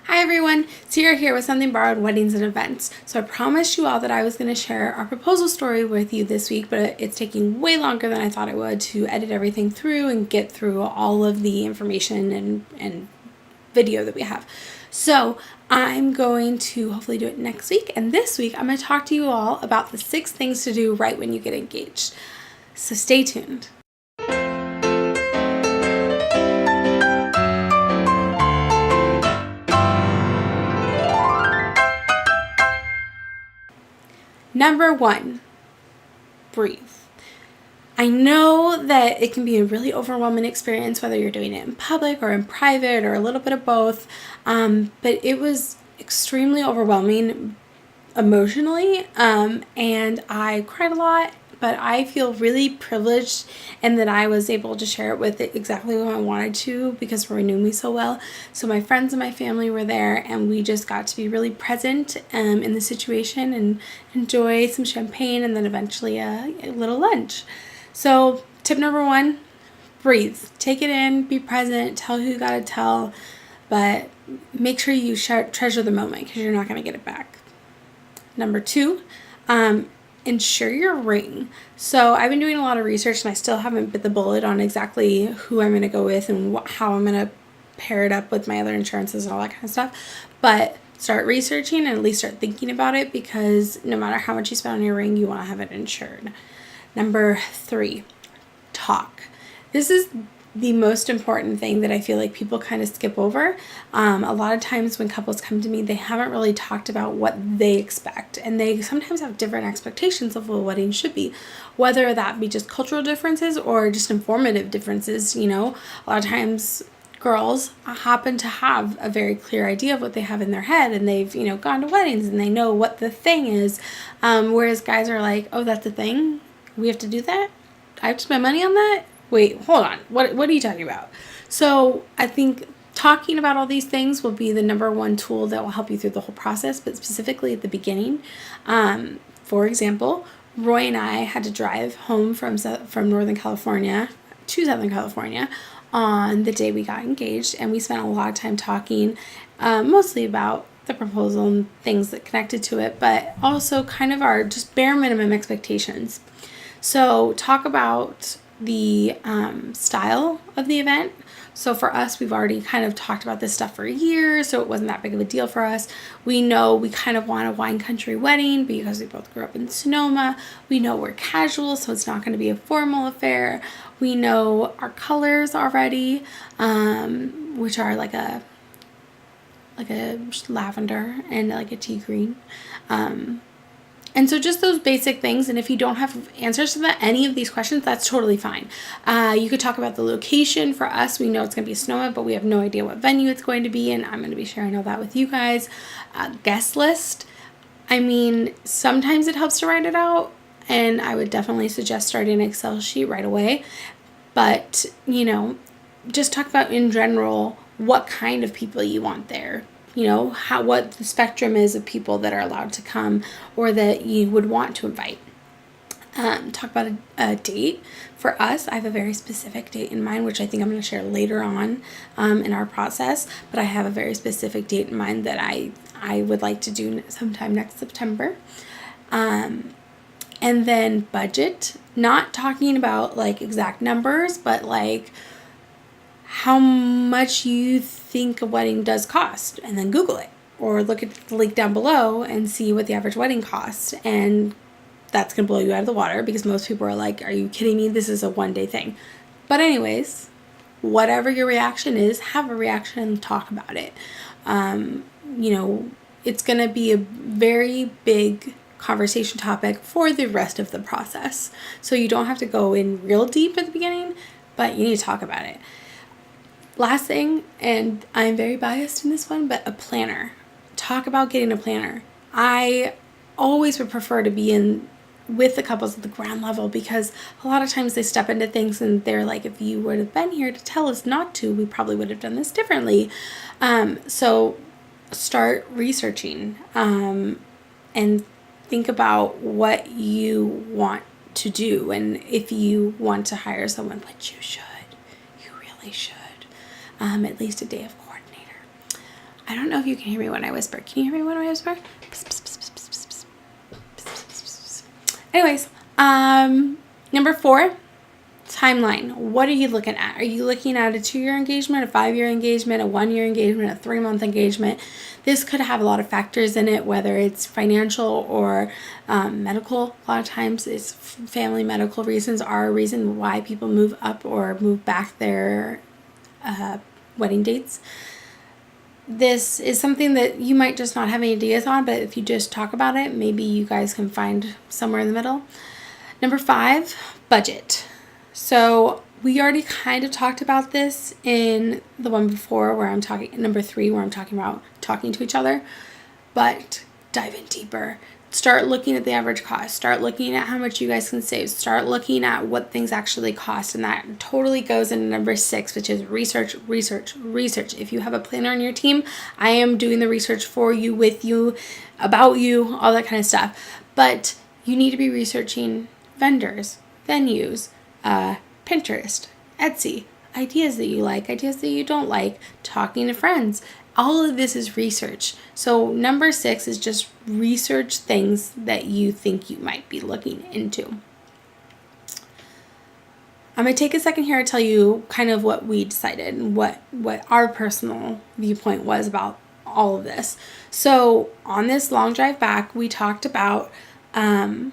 Hi everyone, Sierra here with Something Borrowed Weddings and Events. So I promised you all that I was going to share our proposal story with you this week, but it's taking way longer than I thought it would to edit everything through and get through all of the information and video that we have. So I'm going to hopefully do it next week, and this week I'm going to talk to you all about the 6 things to do right when you get engaged. So stay tuned. Number 1, breathe. I know that it can be a really overwhelming experience, whether you're doing it in public or in private or a little bit of both, but it was extremely overwhelming emotionally, and I cried a lot, but I feel really privileged and that I was able to share it with exactly who I wanted to because Roy knew me so well. So my friends and my family were there, and we just got to be really present in the situation and enjoy some champagne and then eventually a little lunch. So tip number 1, breathe. Take it in, be present, tell who you gotta tell, but make sure you treasure the moment because you're not gonna get it back. Number 2, ensure your ring. So I've been doing a lot of research and I still haven't bit the bullet on exactly who I'm going to go with and how I'm going to pair it up with my other insurances and all that kind of stuff. But start researching and at least start thinking about it, because no matter how much you spend on your ring, you want to have it insured. Number 3, talk. This is the most important thing that I feel like people kind of skip over. A lot of times when couples come to me, they haven't really talked about what they expect, and they sometimes have different expectations of what a wedding should be, whether that be just cultural differences or just informative differences. You know, a lot of times girls happen to have a very clear idea of what they have in their head, and they've, gone to weddings and they know what the thing is, whereas guys are like, oh, that's the thing? We have to do that? I have to spend money on that? Wait, hold on. What are you talking about? So I think talking about all these things will be the number 1 tool that will help you through the whole process, but specifically at the beginning. For example, Roy and I had to drive home from Northern California to Southern California on the day we got engaged, and we spent a lot of time talking, mostly about the proposal and things that connected to it, but also kind of our just bare minimum expectations. So talk about the style of the event. So for us, we've already kind of talked about this stuff for years, so it wasn't that big of a deal for us. We know we kind of want a wine country wedding because we both grew up in Sonoma. We know we're casual, so it's not going to be a formal affair. We know our colors already, which are like a lavender and like a tea green. And so just those basic things, and if you don't have answers to any of these questions, that's totally fine. You could talk about the location. For us, we know it's going to be Sonoma, but we have no idea what venue it's going to be, and I'm going to be sharing all that with you guys. Guest list. I mean, sometimes it helps to write it out, and I would definitely suggest starting an Excel sheet right away. But, just talk about in general what kind of people you want there. What the spectrum is of people that are allowed to come or that you would want to invite. Talk about a date. For us, I have a very specific date in mind, which I think I'm going to share later on in our process, but I have a very specific date in mind that I would like to do sometime next September. And then budget, not talking about like exact numbers, but like how much you think a wedding does cost, and then Google it or look at the link down below and see what the average wedding costs, and that's gonna blow you out of the water because most people are like, are you kidding me? This is a one-day thing. But anyways, whatever your reaction is, have a reaction and talk about it. It's gonna be a very big conversation topic for the rest of the process, so you don't have to go in real deep at the beginning, but you need to talk about it. Last thing, and I'm very biased in this one, but a planner. Talk about getting a planner. I always would prefer to be in with the couples at the ground level, because a lot of times they step into things and they're like, if you would have been here to tell us not to, we probably would have done this differently. So start researching and think about what you want to do, and if you want to hire someone, which you really should, at least a day of coordinator. I don't know if you can hear me when I whisper. Can you hear me when I whisper? Anyways, number 4, timeline. What are you looking at? Are you looking at a 2-year engagement, a 5-year engagement, a 1-year engagement, a 3-month engagement? This could have a lot of factors in it, whether it's financial or medical. A lot of times it's family medical reasons are a reason why people move up or move back their wedding dates. This is something that you might just not have any ideas on, but if you just talk about it, maybe you guys can find somewhere in the middle. Number 5, budget. So we already kind of talked about this in the one before where I'm talking, number 3, where I'm talking about talking to each other, but dive in deeper. Start looking at the average cost. Start looking at how much you guys can save. Start looking at what things actually cost. And that totally goes into number 6, which is research, research, research. If you have a planner on your team, I am doing the research for you, with you, about you, all that kind of stuff. But you need to be researching vendors, venues, Pinterest, Etsy, ideas that you like, ideas that you don't like, talking to friends. All of this is research. So number 6 is just research things that you think you might be looking into. I'm going to take a second here to tell you kind of what we decided and what our personal viewpoint was about all of this. So on this long drive back, we talked about, he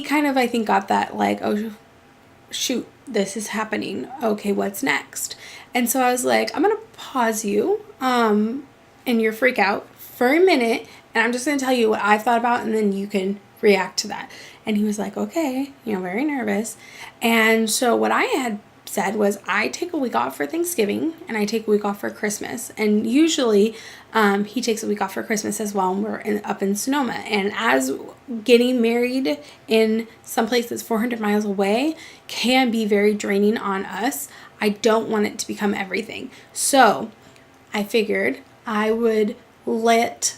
kind of, I think, got that like, oh, shoot, this is happening. Okay, what's next? And so I was like, I'm going to pause you and your freak out for a minute, and I'm just going to tell you what I thought about, and then you can react to that. And he was like, okay, very nervous. And so what I had said was, I take a week off for Thanksgiving and I take a week off for Christmas. And usually he takes a week off for Christmas as well. And we're up in Sonoma. And as getting married in some place that's 400 miles away can be very draining on us, I don't want it to become everything. So I figured I would let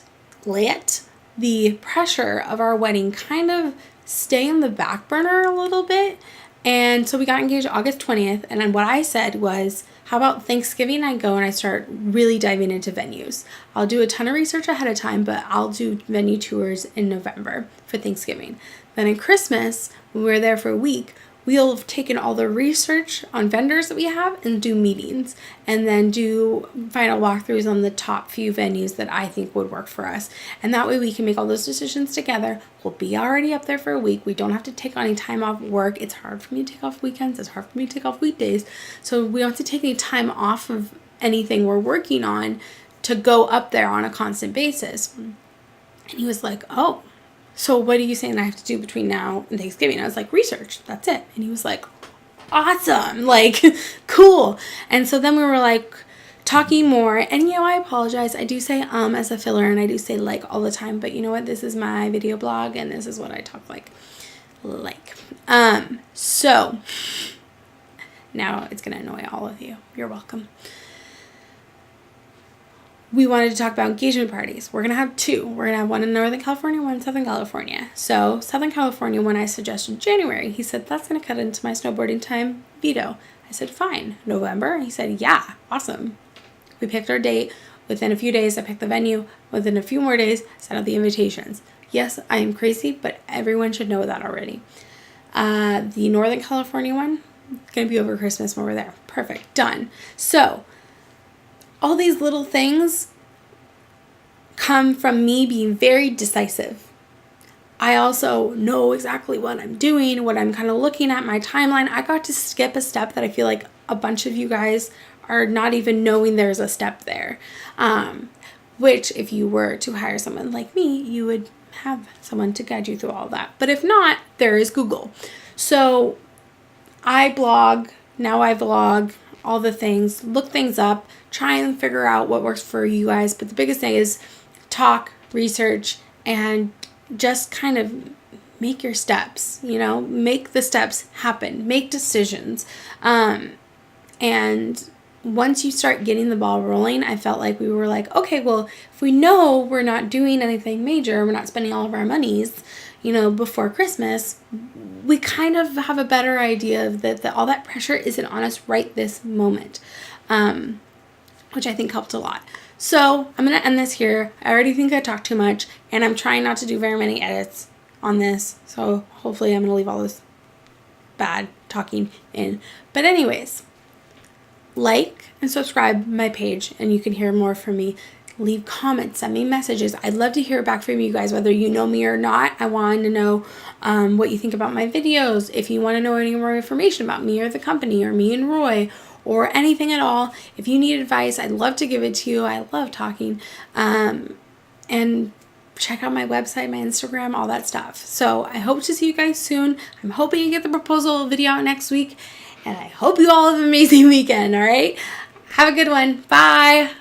the pressure of our wedding kind of stay on the back burner a little bit. And so we got engaged August 20th. And then what I said was, how about Thanksgiving I go and I start really diving into venues. I'll do a ton of research ahead of time, but I'll do venue tours in November for Thanksgiving. Then in Christmas, when we're there for a week, we'll have taken all the research on vendors that we have and do meetings, and then do final walkthroughs on the top few venues that I think would work for us. And that way we can make all those decisions together. We'll be already up there for a week. We don't have to take any time off work. It's hard for me to take off weekends. It's hard for me to take off weekdays. So we don't have to take any time off of anything we're working on to go up there on a constant basis. And he was like, oh, so what are you saying I have to do between now and Thanksgiving? I was like, research, that's it. And he was like, awesome, like, cool. And so then we were like talking more, and I apologize. I do say as a filler, and I do say like all the time, but you know what? This is my video blog, and this is what I talk like. So now it's gonna annoy all of you. You're welcome. We wanted to talk about engagement parties. We're going to have 2. We're going to have one in Northern California, one in Southern California. So Southern California, when I suggested January, he said, that's going to cut into my snowboarding time. Veto. I said, fine. November? He said, yeah, awesome. We picked our date. Within a few days, I picked the venue. Within a few more days, I sent out the invitations. Yes, I am crazy, but everyone should know that already. The Northern California one, going to be over Christmas when we're there. Perfect. Done. So all these little things come from me being very decisive. I also know exactly what I'm doing, what I'm kind of looking at, my timeline. I got to skip a step that I feel like a bunch of you guys are not even knowing there's a step there. Which, if you were to hire someone like me, you would have someone to guide you through all that. But if not, there is Google. So I blog, now I vlog, all the things, look things up, try and figure out what works for you guys. But the biggest thing is talk, research, and just kind of make your steps, make the steps happen, make decisions. And once you start getting the ball rolling, I felt like we were like, okay, well, if we know we're not doing anything major, we're not spending all of our monies, before Christmas, we kind of have a better idea of that all that pressure isn't on us right this moment. which I think helped a lot. So I'm going to end this here. I already think I talked too much, and I'm trying not to do very many edits on this. So hopefully I'm going to leave all this bad talking in. But anyways, like and subscribe my page, and you can hear more from me. Leave comments, send me messages. I'd love to hear back from you guys, whether you know me or not. I want to know what you think about my videos. If you want to know any more information about me or the company or me and Roy or anything at all, if you need advice, I'd love to give it to you. I love talking. And check out my website, my Instagram, all that stuff. So I hope to see you guys soon. I'm hoping to get the proposal video out next week. And I hope you all have an amazing weekend, all right? Have a good one. Bye.